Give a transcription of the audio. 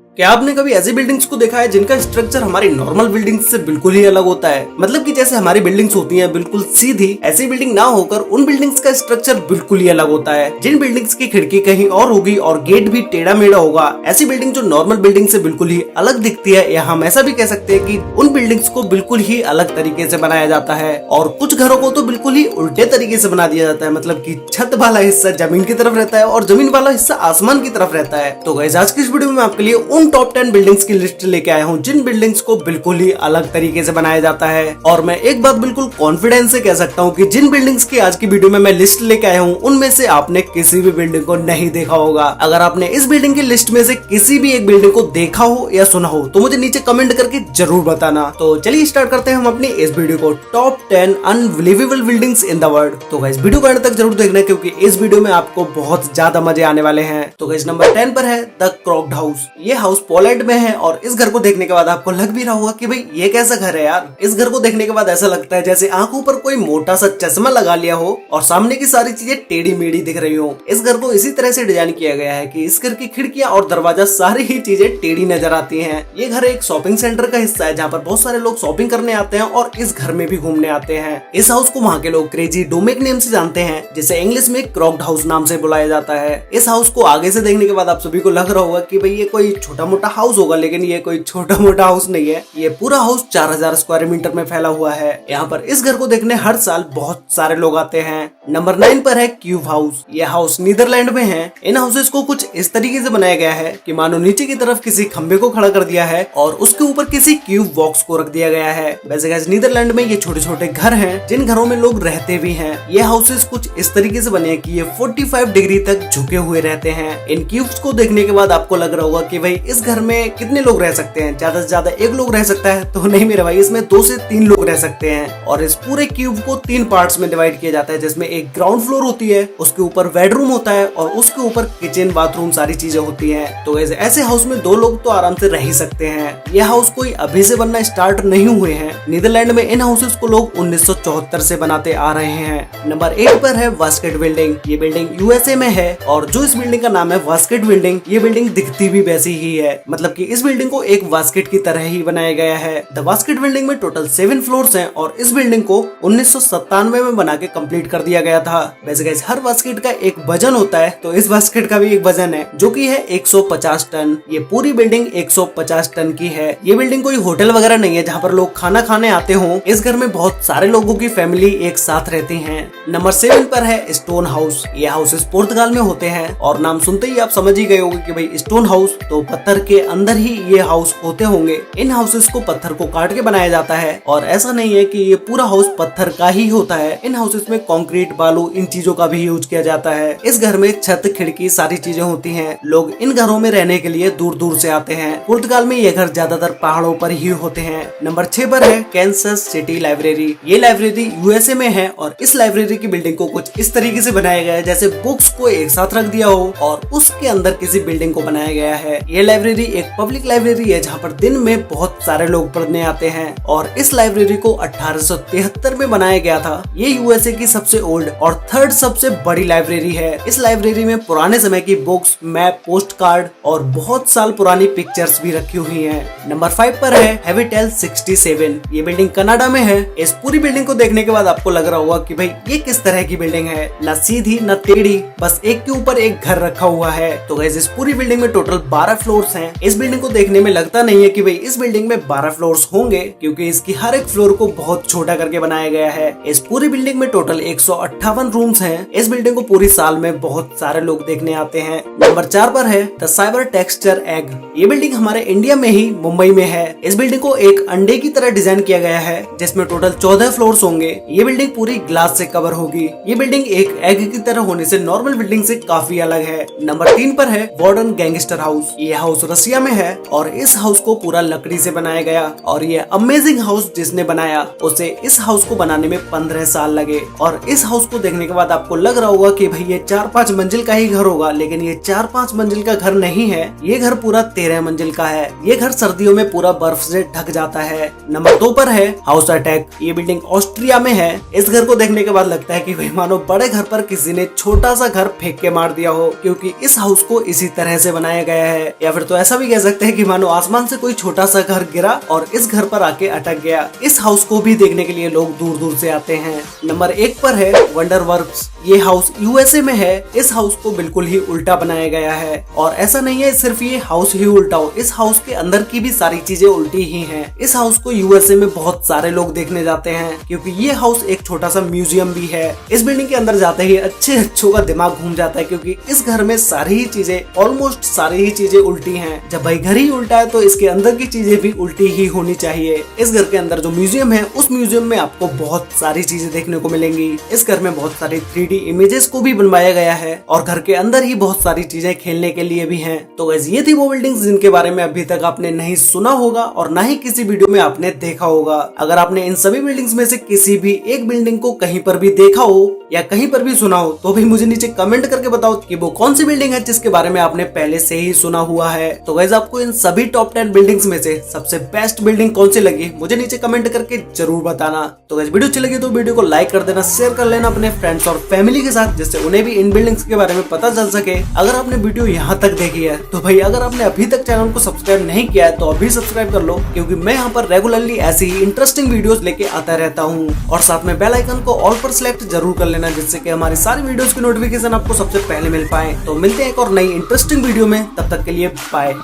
क्या आपने कभी ऐसी बिल्डिंग्स को देखा है जिनका स्ट्रक्चर हमारी नॉर्मल बिल्डिंग्स से बिल्कुल ही अलग होता है। मतलब कि जैसे हमारी बिल्डिंग्स होती हैं बिल्कुल सीधी, ऐसी बिल्डिंग ना होकर उन बिल्डिंग्स का स्ट्रक्चर बिल्कुल ही अलग होता है। जिन बिल्डिंग्स की खिड़की कहीं और होगी और गेट भी टेढ़ा मेढ़ा होगा, ऐसी बिल्डिंग जो नॉर्मल बिल्डिंग से बिल्कुल ही अलग दिखती है, या हम ऐसा भी कह सकते हैं कि उन बिल्डिंग्स को बिल्कुल ही अलग तरीके से बनाया जाता है। और कुछ घरों को तो बिल्कुल ही उल्टे तरीके से बना दिया जाता है। मतलब कि छत वाला हिस्सा जमीन की तरफ रहता है और जमीन वाला हिस्सा आसमान की तरफ रहता है। तो गाइस, आज की इस वीडियो में मैं आपके लिए उन टॉप 10 बिल्डिंग्स की लिस्ट लेके आया हूँ जिन बिल्डिंग्स को बिल्कुल ही अलग तरीके से बनाया जाता है। और मैं एक बात बिल्कुल कॉन्फिडेंस से कह सकता हूँ कि जिन बिल्डिंग्स की आज की वीडियो में मैं लिस्ट लेके आया हूँ उनमें से आपने किसी भी बिल्डिंग को नहीं देखा होगा। अगर आपने इस बिल्डिंग की लिस्ट में से किसी भी एक बिल्डिंग को देखा हो या सुना हो तो मुझे नीचे कमेंट करके जरूर बताना। तो चलिए स्टार्ट करते हैं हम अपनी इस वीडियो को, top 10 unbelievable buildings in the world. तो गाइस, वीडियो को अंत तक जरूर देखना क्योंकि इस वीडियो में आपको बहुत ज्यादा मजे आने वाले हैं। तो गाइस, नंबर 10 पर है द क्रॉक्ड हाउस। ये हाउस पोलैंड में है और इस घर को देखने के बाद आपको लग भी रहा होगा कि भाई ये कैसा घर है यार। इस घर को देखने के बाद ऐसा लगता है जैसे आंखों पर कोई मोटा सा चश्मा लगा लिया हो और सामने की सारी चीजें टेढ़ी मेढ़ी दिख रही हो। इस घर को इसी तरह से डिजाइन किया गया है कि इस घर की खिड़कियां और दरवाजा सारी ही चीजें टेढ़ी नजर आती हैं। ये घर एक शॉपिंग सेंटर का हिस्सा है जहाँ पर बहुत सारे लोग शॉपिंग करने आते हैं और इस घर में भी घूमने आते हैं। इस हाउस को वहाँ के लोग क्रेजी डोमेक नेम से जानते हैं, जिसे इंग्लिश में क्रॉक्ड हाउस नाम से बुलाया जाता है। इस हाउस को आगे से देखने के बाद आप सभी को लग रहा होगा कि भाई ये कोई छोटा मोटा हाउस होगा, लेकिन ये कोई छोटा मोटा हाउस नहीं है। ये पूरा हाउस 4000 स्क्वायर मीटर में फैला हुआ है। यहाँ पर इस घर को देखने हर साल बहुत सारे लोग आते हैं। नंबर 9 पर है क्यूब हाउस। यह हाउस नीदरलैंड में है। इन हाउसेस को कुछ इस तरीके से बनाया गया है कि मानो नीचे की तरफ किसी खंबे को खड़ा कर दिया है और उसके ऊपर किसी क्यूब बॉक्स को रख दिया गया है। वैसे गाइस, नीदरलैंड में ये छोटे छोटे घर हैं जिन घरों में लोग रहते भी हैं। ये हाउसेस कुछ इस तरीके से बने हैं कि ये 45 डिग्री तक झुके हुए रहते हैं। इन क्यूब्स को देखने के बाद आपको लग रहा होगा कि भाई इस घर में कितने लोग रह सकते हैं। ज्यादा से ज्यादा एक लोग रह सकता है, तो नहीं मेरे भाई, इसमें 2 से 3 लोग रह सकते हैं। और इस पूरे क्यूब को 3 पार्ट्स में डिवाइड किया जाता है, जिसमें एक ग्राउंड फ्लोर होती है, उसके ऊपर बेडरूम होता है और उसके ऊपर किचन बाथरूम सारी चीजें होती हैं। तो ऐसे हाउस में 2 लोग तो आराम से रह ही सकते हैं। यह हाउस कोई अभी से बनना स्टार्ट नहीं हुए हैं। नीदरलैंड में इन हाउसेस को लोग 1974 से बनाते आ रहे हैं। नंबर 8 पर है वास्केट बिल्डिंग। ये बिल्डिंग यूएसए में है और जो इस बिल्डिंग का नाम है वास्केट बिल्डिंग, ये बिल्डिंग दिखती भी वैसी ही है। मतलब कि इस बिल्डिंग को एक वास्केट की तरह ही बनाया गया है। द वास्केट बिल्डिंग में टोटल 7 फ्लोर्स हैं और इस बिल्डिंग को 1997 में बना के कंप्लीट कर दिया गया था। वैसे गाइस, हर वास्केट का एक वजन होता है, तो इस वास्केट का भी एक वजन है जो कि है 150 टन। ये पूरी बिल्डिंग 150 टन की है। ये बिल्डिंग कोई होटल वगैरह नहीं है जहाँ पर लोग खाना खाने आते हों। इस घर में बहुत सारे लोगों की फैमिली एक साथ रहती है। नंबर 7 पर है स्टोन हाउस। ये हाउसेस पुर्तगाल में होते हैं और नाम सुनते ही आप समझ ही गए होंगे कि भाई स्टोन हाउस तो पत्थर के अंदर ही ये हाउस होते होंगे। इन हाउसेस को पत्थर को काट के बनाया जाता है और ऐसा नहीं है कि ये पूरा हाउस पत्थर का ही होता है। इन हाउसेस में कंक्रीट, बालू, इन चीजों का भी यूज किया जाता है। इस घर में छत, खिड़की सारी चीजें होती हैं। लोग इन घरों में रहने के लिए दूर दूर से आते हैं। पुर्तगाल में ये घर ज्यादातर पहाड़ों पर ही होते हैं। नंबर 6 पर है कैंसस सिटी लाइब्रेरी। ये लाइब्रेरी यूएसए में है और इस लाइब्रेरी की बिल्डिंग को कुछ इस तरीके से बनाया गया है जैसे बुक्स को एक साथ रख दिया हो और उसके अंदर किसी बिल्डिंग को बनाया गया है। ये लाइब्रेरी एक पब्लिक लाइब्रेरी है जहाँ पर दिन में बहुत सारे लोग पढ़ने आते हैं और इस लाइब्रेरी को 1873 में बनाया गया था। ये यूएसए की सबसे ओल्ड और 3rd सबसे बड़ी लाइब्रेरी है। इस लाइब्रेरी में पुराने समय की बुक्स, मैप, पोस्ट कार्ड और बहुत साल पुरानी पिक्चर्स भी रखी हुई हैं। नंबर 5 पर है हैविटेल 67। ये बिल्डिंग कनाडा में है। इस पूरी बिल्डिंग को देखने के बाद आपको लग रहा होगा कि भाई ये किस तरह की बिल्डिंग है, न सीधी न टेढ़ी, बस एक के ऊपर एक घर रखा हुआ है। तो गाइस, इस पूरी बिल्डिंग में टोटल 12 फ्लोर्स हैं। इस बिल्डिंग को देखने में लगता नहीं है कि भाई इस बिल्डिंग में 12 फ्लोर्स होंगे क्योंकि इसकी हर एक फ्लोर को बहुत छोटा करके बनाया गया है। इस पूरी बिल्डिंग में टोटल 158 रूम्स हैं। इस बिल्डिंग को पूरी साल में बहुत सारे लोग देखने आते हैं। नंबर 4 पर है द साइबर टेक्सचर एग। ये बिल्डिंग हमारे इंडिया में ही मुंबई में है। इस बिल्डिंग को एक अंडे की तरह डिजाइन किया गया है जिसमें टोटल 14 फ्लोर्स होंगे। ये बिल्डिंग पूरी ग्लास से कवर होगी। ये बिल्डिंग एक एग की तरह होने से नॉर्मल बिल्डिंग से काफी अलग है। नंबर 3 पर है वार्डन गैंगस्टर हाउस। ये हाउस रसिया में है और इस हाउस को पूरा लकड़ी से बनाया गया और ये अमेजिंग हाउस जिसने बनाया उसे इस हाउस को बनाने में 15 साल लगे। और इस हाउस को देखने के बाद आपको लग रहा होगा कि भाई ये 4-5 मंजिल का ही घर होगा, लेकिन ये 4-5 मंजिल का घर नहीं है। ये घर पूरा 13 मंजिल का है। ये घर सर्दियों में पूरा बर्फ से ढक जाता है। नंबर 2 पर है हाउस अटैक। ये बिल्डिंग ऑस्ट्रिया में है। इस घर को देखने के बाद लगता है कि भाई मानो बड़े घर पर किसी ने छोटा सा घर फेंक के मार दिया हो, क्योंकि इस हाउस को इसी तरह से बनाया गया है। या फिर तो ऐसा भी कह सकते हैं कि मानो आसमान से कोई छोटा सा घर गिरा और इस घर पर आके अटक गया। इस हाउस को भी देखने के लिए लोग दूर दूर से आते हैं। नंबर 1 पर है वंडर वर्क्स। ये हाउस यूएसए में है। इस हाउस को बिल्कुल ही उल्टा बनाया गया है और ऐसा नहीं है सिर्फ ये हाउस ही उल्टा हो, इस हाउस के अंदर की भी सारी चीजें उल्टी ही हैं। इस हाउस को यूएसए में बहुत सारे लोग देखने जाते हैं क्योंकि ये हाउस एक छोटा सा म्यूजियम भी है। इस बिल्डिंग के अंदर जाते ही अच्छों का दिमाग घूम जाता है क्योंकि इस घर में सारी ही चीजें, ऑलमोस्ट सारी ही चीजें उल्टी हैं। जब भाई घर ही उल्टा है तो इसके अंदर की चीजें भी उल्टी ही होनी चाहिए। इस घर के अंदर जो म्यूजियम है उस म्यूजियम में आपको बहुत सारी चीजें देखने को मिलेंगी। इस घर में बहुत सारी 3D इमेजेस को भी बनवाया गया है और घर के अंदर ही बहुत सारी चीजें खेलने के लिए भी हैं। तो गाइस ये थी वो बिल्डिंग्स जिनके बारे में अभी तक आपने नहीं सुना होगा और ना ही किसी वीडियो में आपने देखा होगा। अगर आपने इन सभी बिल्डिंग्स में से किसी भी एक बिल्डिंग को कहीं पर भी देखा हो या कहीं पर भी सुना हो तो भी मुझे नीचे कमेंट करके बताओ कि वो कौन सी बिल्डिंग है जिसके बारे में आपने पहले से ही सुना हुआ है। तो गाइस आपको इन सभी टॉप 10 बिल्डिंग्स में से सबसे बेस्ट बिल्डिंग कौन सी लगी मुझे नीचे कमेंट करके जरूर बताना। तो गाइस वीडियो अच्छी लगी तो वीडियो को लाइक कर देना, शेयर कर लेना अपने फ्रेंड्स और फैमिली के साथ जिससे उन्हें भी इन बिल्डिंग्स के बारे में पता चल सके। अगर आपने वीडियो यहाँ तक देखी है तो भाई अगर आपने अभी तक चैनल को सब्सक्राइब नहीं किया है तो अभी सब्सक्राइब कर लो क्योंकि मैं यहाँ पर रेगुलरली ऐसी ही इंटरेस्टिंग वीडियोस लेके आता रहता हूँ। और साथ में बेल आइकन को ऑल पर सिलेक्ट जरूर कर लेना जिससे कि हमारी सारी वीडियोस की नोटिफिकेशन आपको सबसे पहले मिल पाए। तो मिलते हैं एक और नई इंटरेस्टिंग वीडियो में, तब तक के लिए बाय।